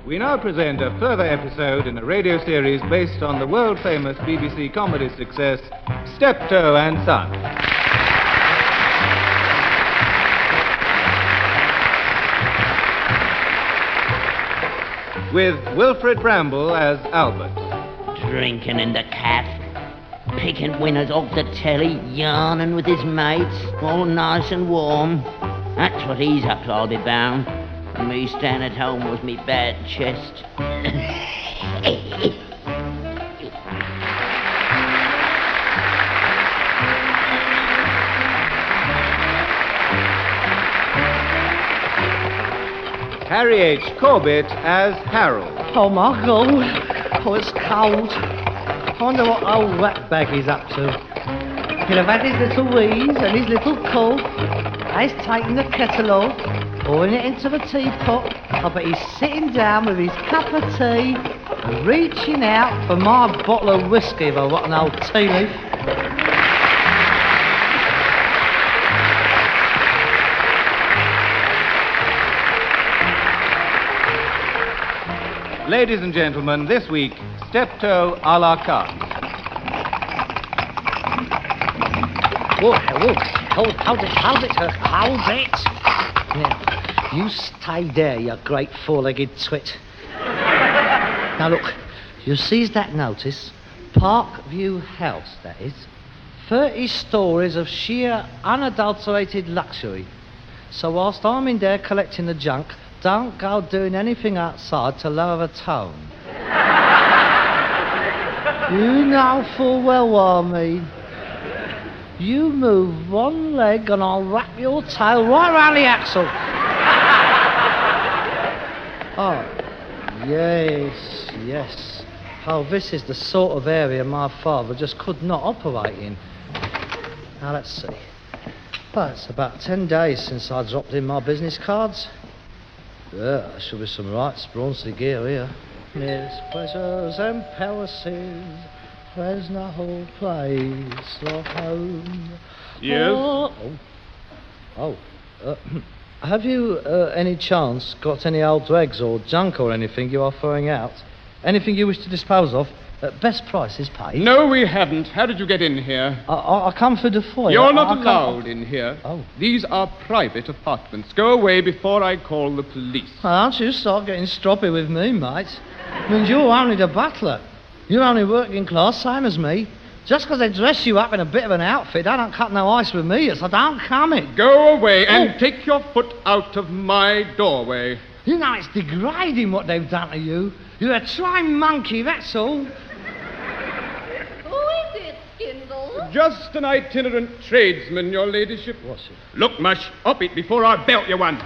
We now present a further episode in a radio series based on the world-famous BBC comedy success, Steptoe and Son. With Wilfred Bramble as Albert. Drinking in the caff, picking winners off the telly, yarning with his mates, all nice and warm. That's what he's up to, I'll be bound. And me staying at home with me bad chest. Harry H. Corbett as Harold. Oh, my God. Oh, it's cold. I wonder what old ratbag he's up to. He'll have had his little wheeze and his little cough. He's taking the kettle off, pouring it into the teapot. I bet he's sitting down with his cup of tea and reaching out for my bottle of whiskey if I want an old tea leaf. Ladies and gentlemen, this week, Steptoe a la carte. Hold it. Now, you stay there, you great four-legged twit. Now, look, you sees that notice? Parkview House, that is. 30 stories of sheer, unadulterated luxury. So whilst I'm in there collecting the junk, don't go doing anything outside to lower the tone. You know full well what I mean. You move one leg and I'll wrap your tail right round the axle. Oh, yes. Oh, this is the sort of area my father just could not operate in. Now, let's see. Well, it's about 10 days since I dropped in my business cards. Yeah, there should be some right sprawny gear here. Yes, pleasures and palaces, there's no whole place like home. Yes? Have you, any chance, got any old dregs or junk or anything you are throwing out? Anything you wish to dispose of? Best prices paid. No, we haven't. How did you get in here? I come through the foyer. You're not allowed in here. Oh. These are private apartments. Go away before I call the police. Don't you start getting stroppy with me, mate. I mean, you're only the butler. You're only working class, same as me. Just because they dress you up in a bit of an outfit, they don't cut no ice with me, so don't come in. Go away and take your foot out of my doorway. You know, it's degrading what they've done to you. You're a trained monkey, that's all. Who is it, Skindle? Just an itinerant tradesman, your ladyship. What's it? Look, Mush, up it before I belt you one.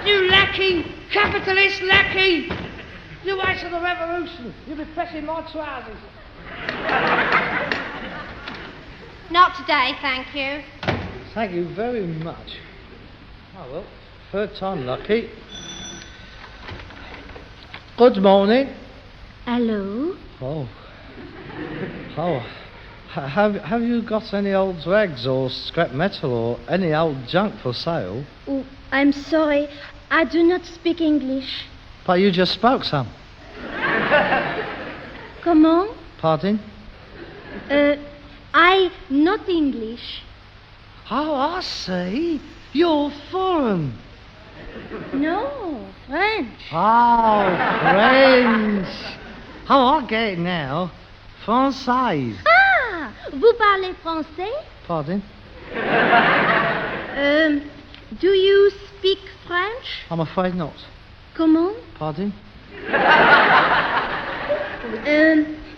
You lackey! Capitalist lackey! You wait till the revolution. You'll be pressing my trousers. Not today, thank you. Thank you very much. Oh, well, third time lucky. Good morning. Hello? Oh. Have you got any old rags or scrap metal or any old junk for sale? Oh, I'm sorry. I do not speak English. But you just spoke some. Comment? Pardon? I not English. Oh, I see. You're foreign. No, French. Oh, French. Oh, I get it now. Française. Ah, vous parlez français? Pardon? Do you speak French? I'm afraid not. Comment? Pardon?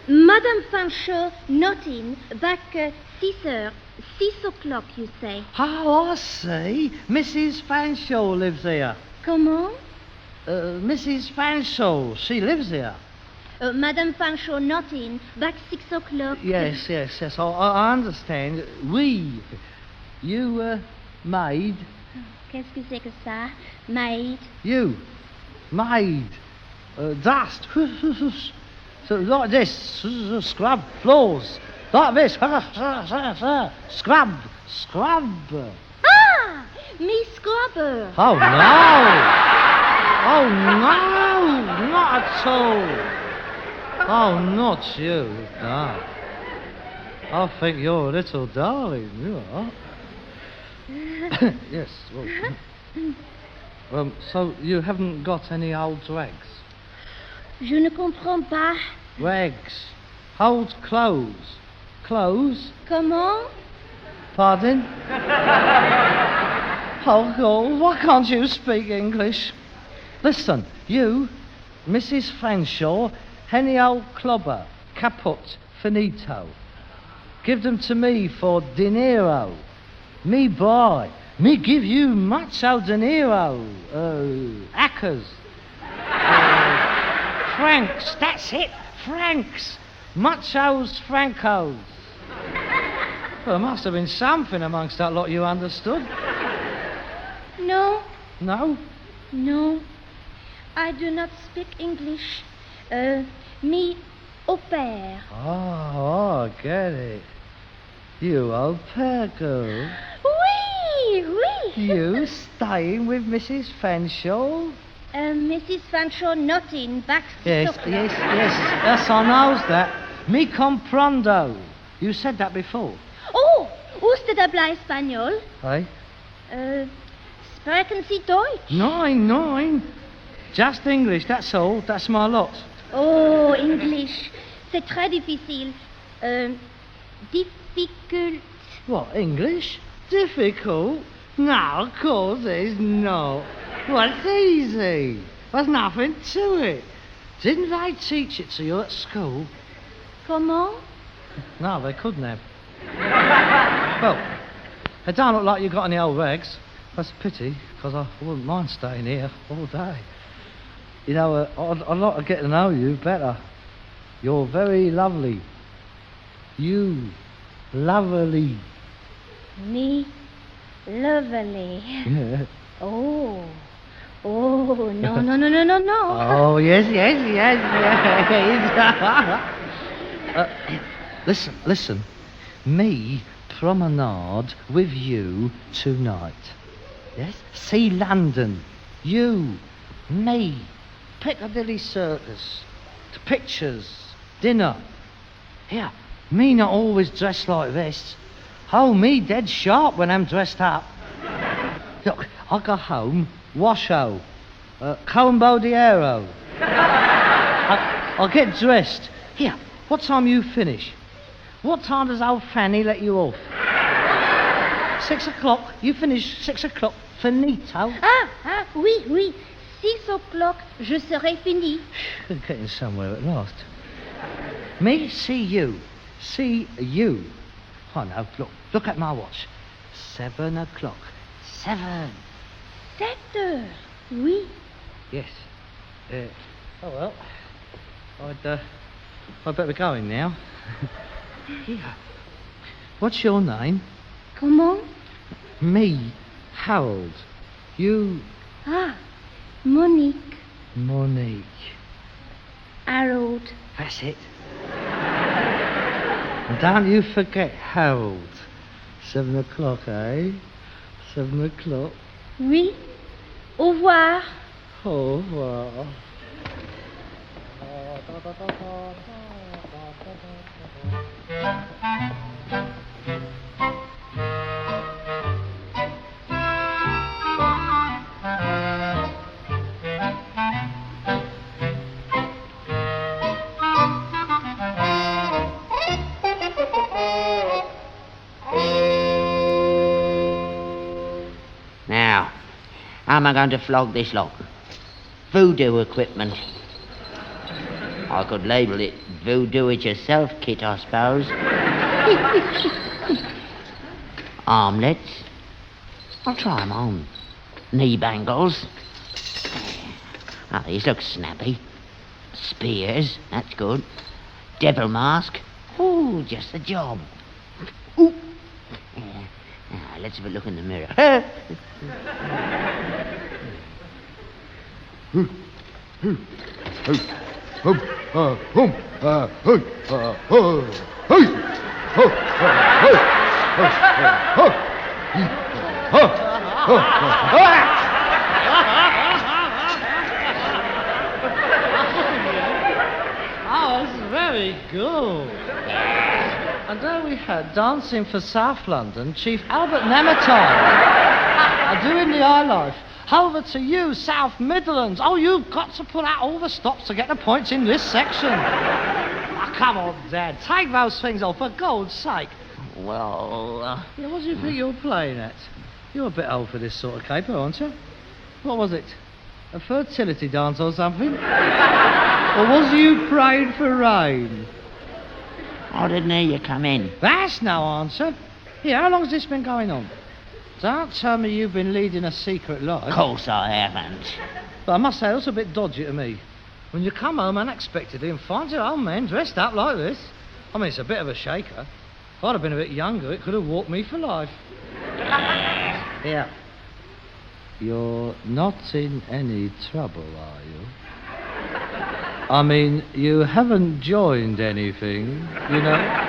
Madame Fanchot not in, back 6 o'clock, you say. Oh, I see. Mrs. Fanshawe lives here. Comment? Mrs. Fanshawe, she lives here. Madame Fanchot not in, back 6 o'clock. Yes. I understand. Oui. You, maid. Qu'est-ce que c'est que ça? Maid. You, maid. Dust. So like this. Scrub floors. Like this. Scrub. Ah! Me scrubber. Oh, no. Oh, no. No, not at all. Oh, not you, no. I think you're a little darling, you are. Yes, well... so you haven't got any old rags? Je ne comprends pas. Rags. Old clothes. Clothes? Comment? Pardon? Oh, God, why can't you speak English? Listen, you, Mrs. Fanshawe, any old clobber, caput, finito. Give them to me for dinero. Me buy. Me give you macho dinero. Hackers. Francs, that's it. Francs. Machos, francos. Well, there must have been something amongst that lot you understood. No, No? no. I do not speak English. Me au pair. Oh, I get it. You old pair girl. Oui, oui. You staying with Mrs. Fanshawe? Mrs. Fanshawe not in, back 6 Yes, o'clock. yes, I knows that. Me comprendo. You said that before. Oh, usted habla español? Hey? Sprechen Sie Deutsch? Nine. Just English, that's all. That's my lot. Oh, English. C'est très difficile. Difficult. What, English? Difficult? No, of course it's not. Well, it's easy. There's nothing to it. Didn't they teach it to you at school? Comment? No, they couldn't have. Well, it don't look like you got any old rags. That's a pity, because I wouldn't mind staying here all day. You know, I'd like to get to know you better. You're very lovely. You, lovely. Me, lovely. Yeah. Oh, no. Oh, yes. Listen. Me promenade with you tonight. Yes? See London. You, me, Piccadilly Circus, the pictures, dinner. Here, me not always dressed like this. Oh, me dead sharp when I'm dressed up. Look, I go home, washo, combo de aero. I'll get dressed. Here, what time you finish? What time does old Fanny let you off? 6 o'clock. You finish 6 o'clock. Finito. Oui. 6 o'clock, je serai fini. Getting somewhere at last. Me see you. See you. Oh no, look at my watch. 7 o'clock. 7. 7 heures, oui. Yes. Oh well. I'd better be going now. Here. What's your name? Comment? Me, Harold. You, Monique, Monique. Harold. That's it. And don't you forget Harold. 7 o'clock, eh? 7 o'clock. Oui. Au revoir. Au revoir. Now, how am I going to flog this lot? Voodoo equipment. I could label it Voodoo It Yourself Kit, I suppose. Armlets. I'll try 'em on. Knee bangles. Oh, these look snappy. Spears, that's good. Devil mask. Oh, just the job. Ooh. Yeah. Now, let's have a look in the mirror. good. And there we had dancing for South London, Chief Albert Nematine. Doing the high life. Over to you, South Midlands. Oh, you've got to put out all the stops to get the points in this section. Oh, come on, Dad. Take those things off, for God's sake. Well, Yeah, what do you think you're playing at? You're a bit old for this sort of caper, aren't you? What was it? A fertility dance or something? Or was you praying for rain? I didn't hear you come in. That's no answer. Here, how long's this been going on? Don't tell me you've been leading a secret life. Of course I haven't. But I must say, it looks a bit dodgy to me. When you come home unexpectedly and find your old man dressed up like this. I mean, it's a bit of a shaker. If I'd have been a bit younger, it could have walked me for life. Yeah. You're not in any trouble, are you? I mean, you haven't joined anything, you know?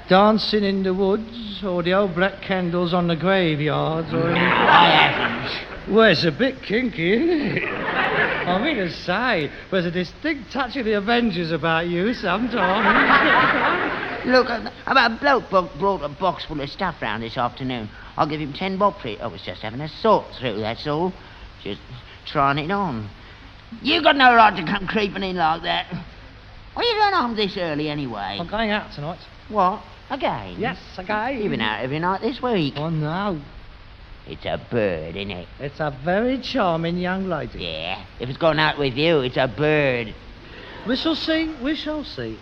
Dancing in the woods, or the old black candles on the graveyards, or anything? I haven't. Well, it's a bit kinky, isn't it? I mean to say, there's a distinct touch of the Avengers about you sometimes. Look, a bloke brought a box full of stuff round this afternoon. I'll give him 10 bob for it. I was just having a sort through, that's all. Just trying it on. You got no right to come creeping in like that. What are you doing home this early anyway? I'm going out tonight. What? Again? Yes, again. You've been out every night this week. Oh, no. It's a bird, isn't it? It's a very charming young lady. Yeah. If it's gone out with you, it's a bird. We shall see, we shall see.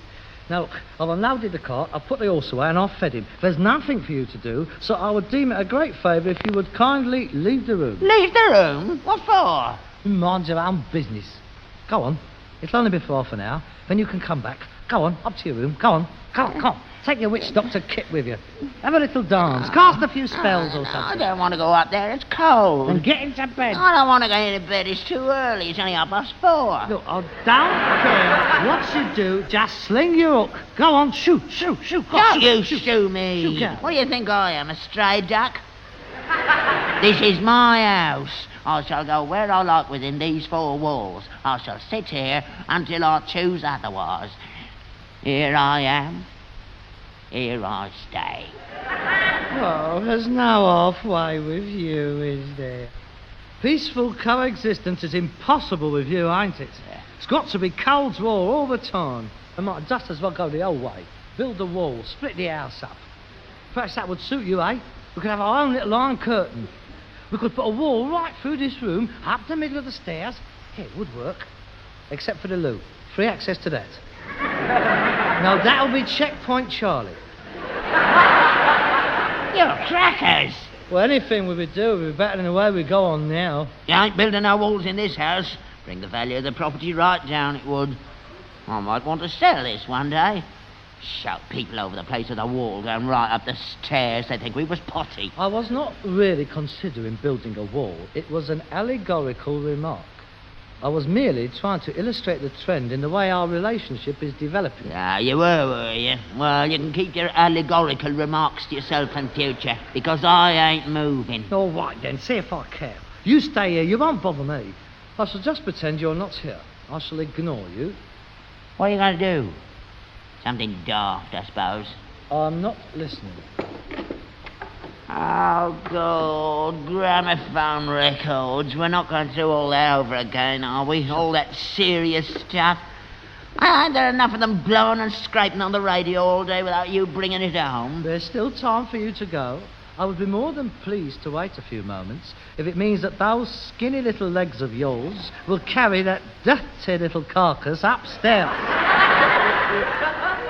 Now, look, I've unloaded the cart, I've put the horse away and I've fed him. There's nothing for you to do, so I would deem it a great favour if you would kindly leave the room. Leave the room? What for? Mind your own business. Go on. It'll only be for half an hour. Then you can come back. Go on, up to your room. Go on. Come on. Take your witch doctor kit with you. Have a little dance. Cast a few spells or I something. don't want to go up there. It's cold. And get into bed. I don't want to go into bed. It's too early. It's only 4:30. Look, I don't care what you do. Just sling your hook. Go on, shoot. Go on, Don't you shoot me. Shoot out. What do you think I am, a stray duck? This is my house. I shall go where I like within these 4 walls. I shall sit here until I choose otherwise. Here I am. Here I stay. Oh, there's no halfway with you, is there? Peaceful coexistence is impossible with you, ain't it? Yeah. It's got to be Cold War all the time. And might just as well go the old way. Build the wall, split the house up. Perhaps that would suit you, eh? We could have our own little iron curtain. We could put a wall right through this room, up the middle of the stairs. Yeah, it would work. Except for the loo. Free access to that. Now, that'll be Checkpoint Charlie. You're crackers. Well, anything we would do would be better than the way we go on now. You ain't building no walls in this house. Bring the value of the property right down, it would. I might want to sell this one day. Shout people over the place with a wall going right up the stairs. They think we was potty. I was not really considering building a wall. It was an allegorical remark. I was merely trying to illustrate the trend in the way our relationship is developing. Ah, you were you? Well, you can keep your allegorical remarks to yourself in future, because I ain't moving. All right, then, see if I care. You stay here, you won't bother me. I shall just pretend you're not here. I shall ignore you. What are you going to do? Something daft, I suppose. I'm not listening. Oh, God, gramophone records. We're not going to do all that over again, are we? All that serious stuff. Ain't there enough of them blowing and scraping on the radio all day without you bringing it home? There's still time for you to go. I would be more than pleased to wait a few moments if it means that those skinny little legs of yours will carry that dirty little carcass upstairs.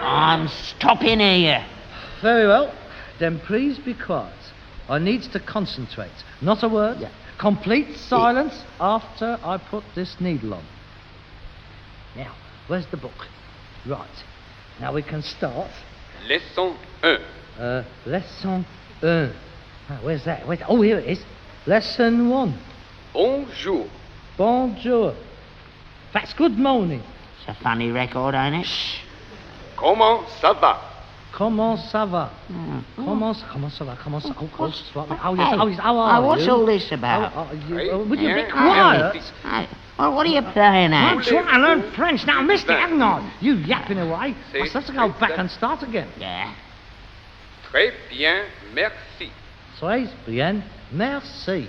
I'm stopping here. Very well. Then please be quiet. I need to concentrate. Not a word. Yeah. Complete silence after I put this needle on. Now, where's the book? Right. Now we can start. Leçon 1. Lesson 1. Where's that? Oh, here it is. Lesson 1. Bonjour. Bonjour. That's good morning. It's a funny record, ain't it? Comment ça va? Comment ça va? Comment ça va? Oh, yes. How are you? What's all this about? Would you be quiet? Well, what are you playing I'm at? trying to learn French. Now, I missed it, haven't I? You yapping away. I have to go back and start again. Yeah. Très bien, merci. Très bien, merci.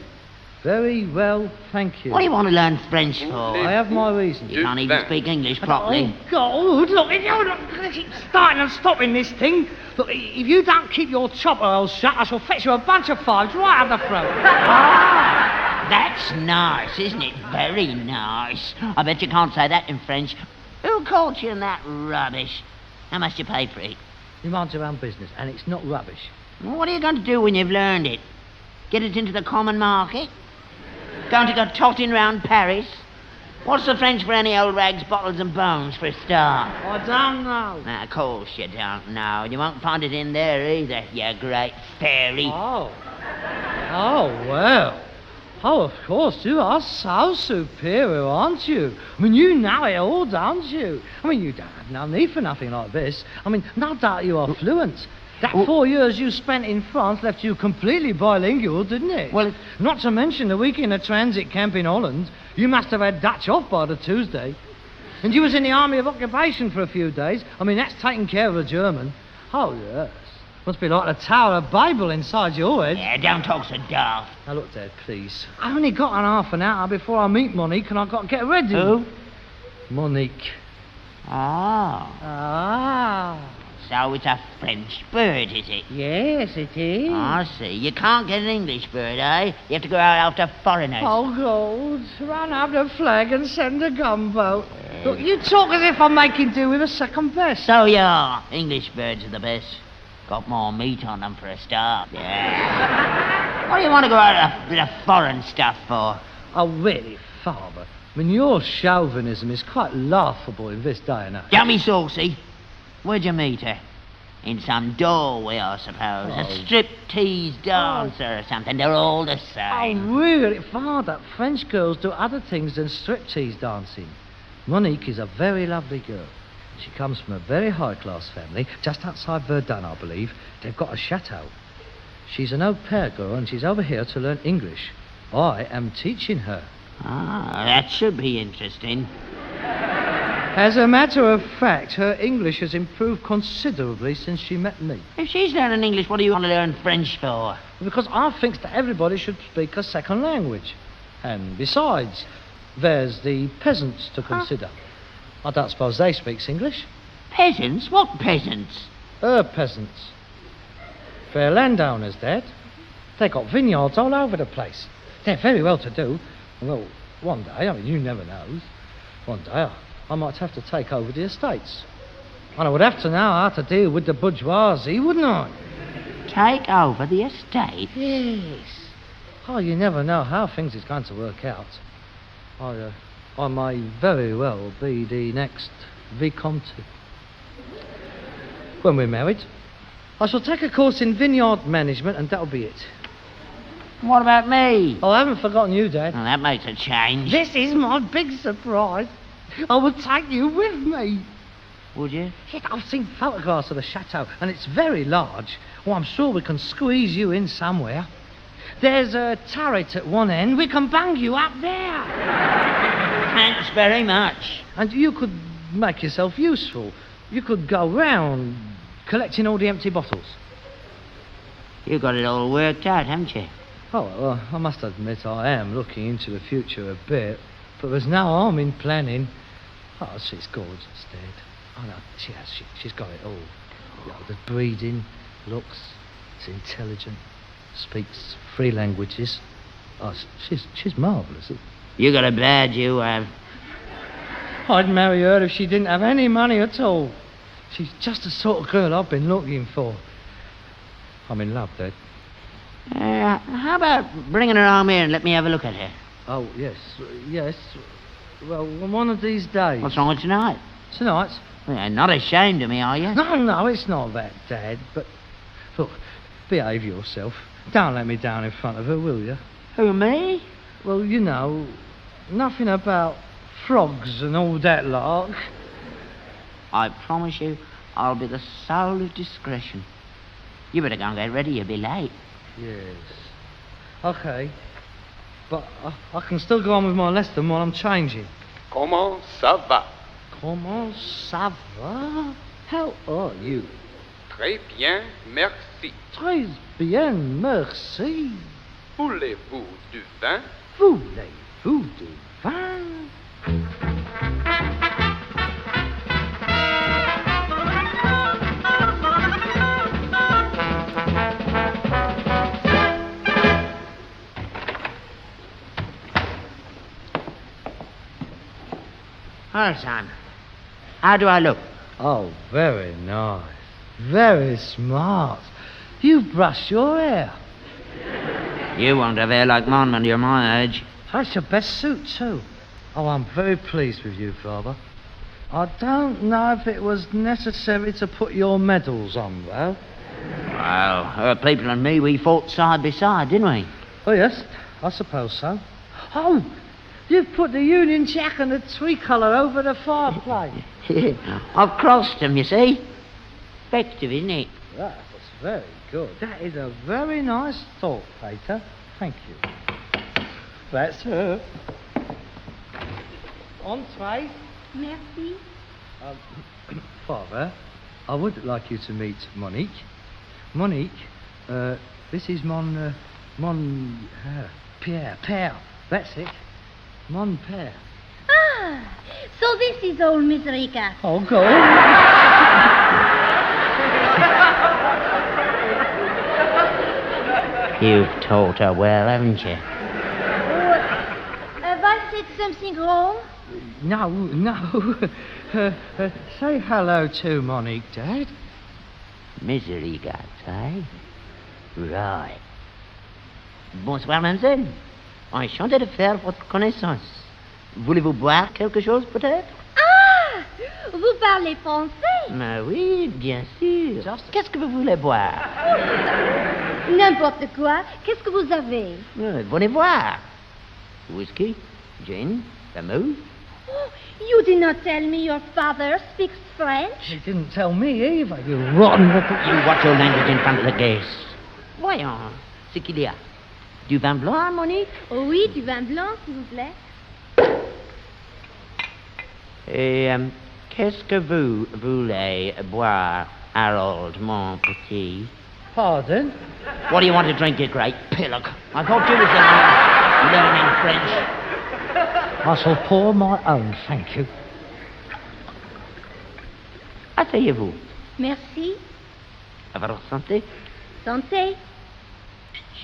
Very well, thank you. What do you want to learn French for? I have my reasons. You can't even speak English properly. Oh, God, look, if you're not going to keep starting and stopping this thing, look, if you don't keep your chopper hole shut, I shall fetch you a bunch of fives right up the throat. That's nice, isn't it? Very nice. I bet you can't say that in French. Who caught you in that rubbish? How much do you pay for it? You mind your own business, and it's not rubbish. What are you going to do when you've learned it? Get it into the common market? Going to go totting round Paris? What's the French for any old rags, bottles and bones for a start? I don't know. Now, of course you don't know. You won't find it in there either, you great fairy. Oh, well. Oh, of course, you are so superior, aren't you? I mean, you know it all, don't you? I mean, you don't have no need for nothing like this. I mean, no doubt you are fluent. That 4 years you spent in France left you completely bilingual, didn't it? Well, not to mention the week in a transit camp in Holland. You must have had Dutch off by the Tuesday. And you was in the Army of Occupation for a few days. I mean, that's taking care of the German. Oh, yes. Must be like the Tower of Babel inside your head. Yeah, don't talk so daft. Now, look, Dad, please. I've only got an half an hour before I meet Monique and I've got to get ready. Who? Monique. Ah. So it's a French bird, is it? Yes, it is. I see. You can't get an English bird, eh? You have to go out after foreigners. Oh, God. Run up the flag and send a gunboat. Look, you talk as if I'm making do with a second best. So you are. English birds are the best. Got more meat on them for a start. Yeah. What do you want to go out with the foreign stuff for? Oh, really, Father? I mean, your chauvinism is quite laughable in this day and age. Don't be saucy. Where'd you meet her? In some doorway, I suppose. A strip-tease dancer or something. They're all the same. Oh, really, Father? French girls do other things than striptease dancing. Monique is a very lovely girl. She comes from a very high-class family, just outside Verdun, I believe. They've got a chateau. She's an au pair girl, and she's over here to learn English. I am teaching her. Ah, that should be interesting. As a matter of fact, her English has improved considerably since she met me. If she's learning English, what do you want to learn French for? Because I think that everybody should speak a second language. And besides, there's the peasants to consider. I don't suppose they speaks English. Peasants? What peasants? Her peasants. They're landowners, Dad. They got vineyards all over the place. They're very well to do. Well, one day, I mean, you never knows. One day I might have to take over the estates. And I would have to know how to deal with the bourgeoisie, wouldn't I? Take over the estate? Yes. Oh, you never know how things is going to work out. I may very well be the next Vicomte. When we're married, I shall take a course in vineyard management and that'll be it. What about me? Oh, I haven't forgotten you, Dad. Well, that makes a change. This is my big surprise. I will take you with me. Would you? Yes, I've seen photographs of the chateau, and it's very large. Well, I'm sure we can squeeze you in somewhere. There's a turret at one end. We can bang you up there. Thanks very much. And you could make yourself useful. You could go round collecting all the empty bottles. You got it all worked out, haven't you? Oh, well, I must admit I am looking into the future a bit, but there's no harm in planning. Oh, she's gorgeous, Dad. Oh, no, she has. She's got it all. You know, the breeding, looks, she's intelligent, speaks 3 languages. Oh, she's marvellous. You got a badge, you have. I'd marry her if she didn't have any money at all. She's just the sort of girl I've been looking for. I'm in love, Dad. How about bringing her home here and let me have a look at her? Oh, yes. Well, one of these days. What's wrong with tonight? Tonight? Well, you're not ashamed of me, are you? No, it's not that, Dad. But, look, behave yourself. Don't let me down in front of her, will you? Who, me? Well, you know, nothing about frogs and all that lark. I promise you, I'll be the soul of discretion. You better go and get ready, you'll be late. Yes. Okay. but I can still go on with my lesson while I'm changing. Comment ça va? Comment ça va? How are you? Très bien, merci. Très bien, merci. Voulez-vous du vin? Voulez-vous du vin? Well, son, how do I look? Oh, very nice. Very smart. You've brushed your hair. You won't have hair like mine when you're my age. That's your best suit, too. Oh, I'm very pleased with you, Father. I don't know if it was necessary to put your medals on, though. Well, her people and me, we fought side by side, didn't we? Oh, yes, I suppose so. Oh, you've put the Union Jack and the tricolour over the fireplace. I've crossed them, you see. Effective, isn't it? That was very good. That is a very nice thought, Peter. Thank you. That's her. Entree. Merci. Father, I would like you to meet Monique. Monique, this is Pierre. That's it. Mon Père. Ah, so this is old Miserica. Oh, go. You've taught her well, haven't you? Have I said something wrong? No. Say hello to Monique, Dad. Misery gods, eh? Right. Bonsoir, mademoiselle. Enchanté de faire votre connaissance. Voulez-vous boire quelque chose, peut-être? Ah, vous parlez français? Mais oui, bien sûr. Qu'est-ce que vous voulez boire? N'importe quoi. Qu'est-ce que vous avez? Venez voir. Whisky, gin, vermouth. Oh, you did not tell me your father speaks French. He didn't tell me either, you rotten little... You watch your language in front of the guests. Voyons, ce qu'il y a. Du vin blanc, Monique? Oui, du vin blanc, s'il vous plaît. Et qu'est-ce que vous voulez boire, Harold, mon petit? Pardon? What do you want to drink, you great pillock? I thought you was the one learning French. I shall pour my own, thank you. Asseyez-vous. Merci. À votre santé. Santé.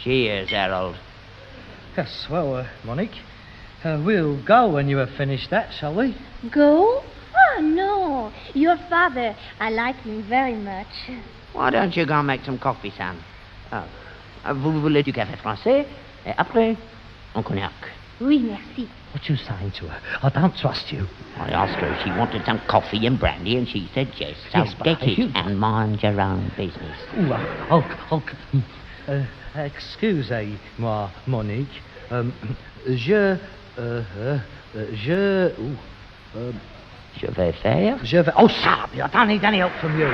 Cheers, Harold. Yes, well, Monique, we'll go when you have finished that, shall we? Go? Oh, no. Your father, I like him very much. Why don't you go and make some coffee, son? Vous voulez du café français? Et après, un cognac. Oui, merci. What you saying to her? I don't trust you. I asked her if she wanted some coffee and brandy, and she said yes. So Yes, but get it you- and mind your own business. Excusez-moi, Monique. Je vais faire. Oh, shut up! I don't need any help from you.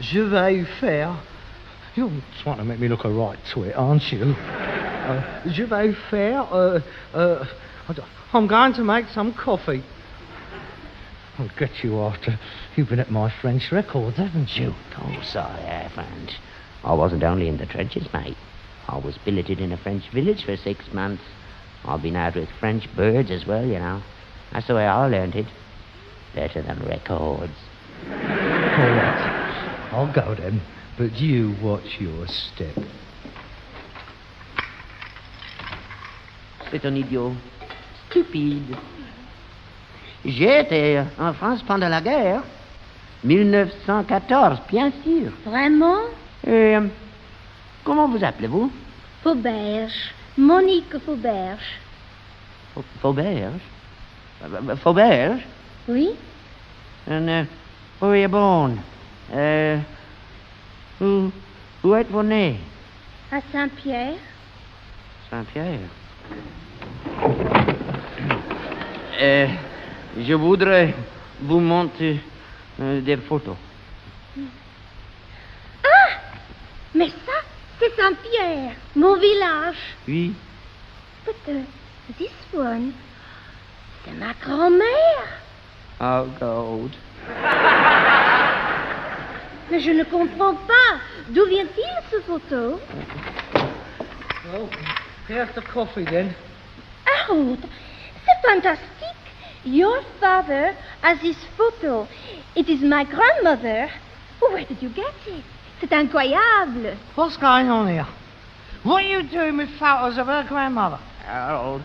Je vais faire... You're trying to make me look a right twit, aren't you? Je vais faire... I'm going to make some coffee. I'll get you after. You've been at my French records, haven't you? Of course I haven't. I wasn't only in the trenches, mate. I was billeted in a French village for 6 months. I've been out with French birds as well, you know. That's the way I learned it. Better than records. All right. I'll go then, but you watch your step. C'est un idiot. Stupide. J'ai été en France pendant la guerre. 1914, bien sûr. Vraiment? Et comment vous appelez-vous? Fauberge. Monique Fauberge. Fauberge? Fauberge? Oui? And où est born? Où êtes-vous né? À Saint-Pierre. Saint-Pierre. Je voudrais vous montrer des photos. Ah! Mais ça, c'est Saint-Pierre, mon village. Oui, But this one, c'est ma grand-mère. Oh, God. Mais je ne comprends pas. D'où vient-il, ce photo? Well, here's the coffee then. Harold, c'est fantastique. Your father has this photo. It is my grandmother. Where did you get it? C'est incroyable. What's going on here? What are you doing with photos of her grandmother? Harold,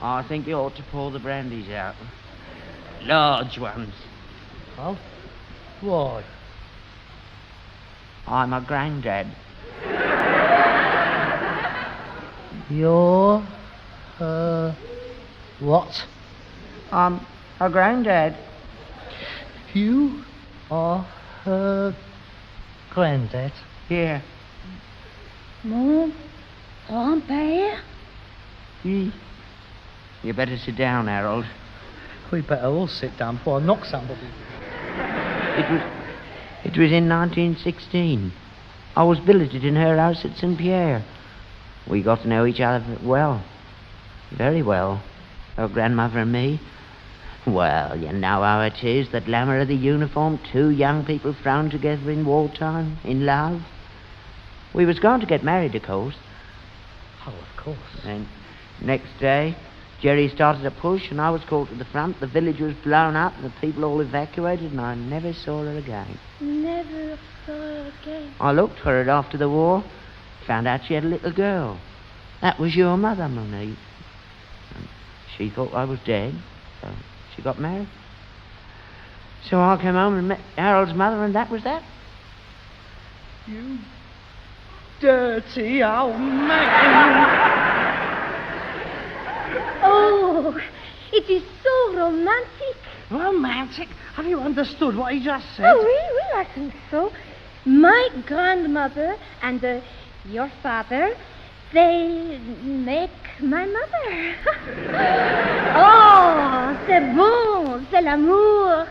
I think you ought to pour the brandies out. Large ones. Oh? Why? I'm a granddad. You're... what? I'm a granddad. You are her granddad? Yeah. Mon grand-père? You better sit down, Harold. We better all sit down before I knock somebody. It was in 1916. I was billeted in her house at St. Pierre. We got to know each other well. Very well. Her grandmother and me. Well, you know how it is, the glamour of the uniform, two young people thrown together in wartime, in love. We was going to get married, of course. Oh, of course. And next day, Jerry started a push and I was called to the front. The village was blown up and the people all evacuated and I never saw her again. Never saw her again. I looked for her after the war, found out she had a little girl. That was your mother, Monique. And she thought I was dead, so she got married. So I came home and met Harold's mother and that was that. You dirty old man. Oh, it is so romantic. Romantic? Have you understood what he just said? Oh, really? I think so. My grandmother and your father, they make my mother. Oh, c'est bon, c'est l'amour.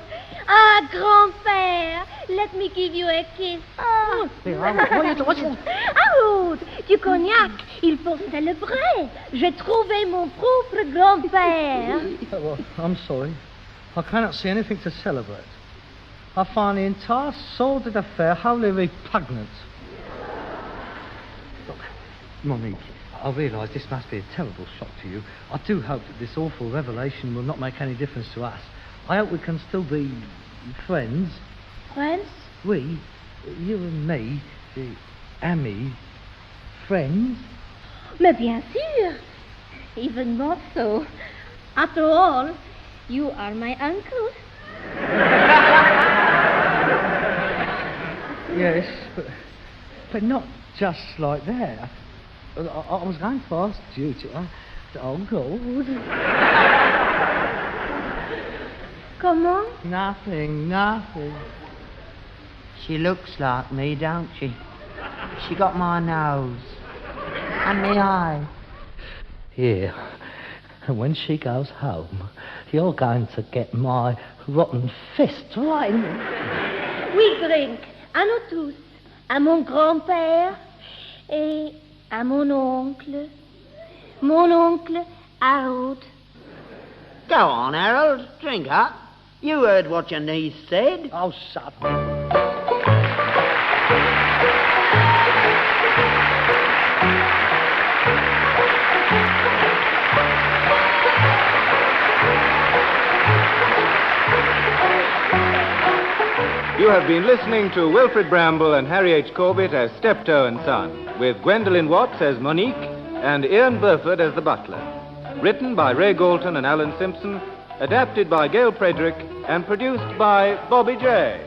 Ah, grand-père, let me give you a kiss. Oh. What's it? Harold, du cognac, il faut célébrer. J'ai trouvé mon propre grand-père. Well, I'm sorry. I cannot see anything to celebrate. I find the entire sordid affair wholly repugnant. Look, Monique, I realise this must be a terrible shock to you. I do hope that this awful revelation will not make any difference to us. I hope we can still be friends. Friends? We, you and me, Amy, friends. Mais bien sûr. Even more so. After all, you are my uncle. Yes, but not just like that. I was going to ask you to... Oh, God. Comment? Nothing. She looks like me, don't she? She got my nose and my eye. Yeah, and when she goes home, you're going to get my rotten fist right in... We drink à nous tous, à mon grand-père et à mon oncle Harold. Go on, Harold, drink up. You heard what your niece said. Oh, shut up. You have been listening to Wilfred Bramble and Harry H. Corbett as Steptoe and Son, with Gwendolyn Watts as Monique and Ian Burford as the butler. Written by Ray Galton and Alan Simpson, adapted by Gail Frederick, and produced by Bobby J.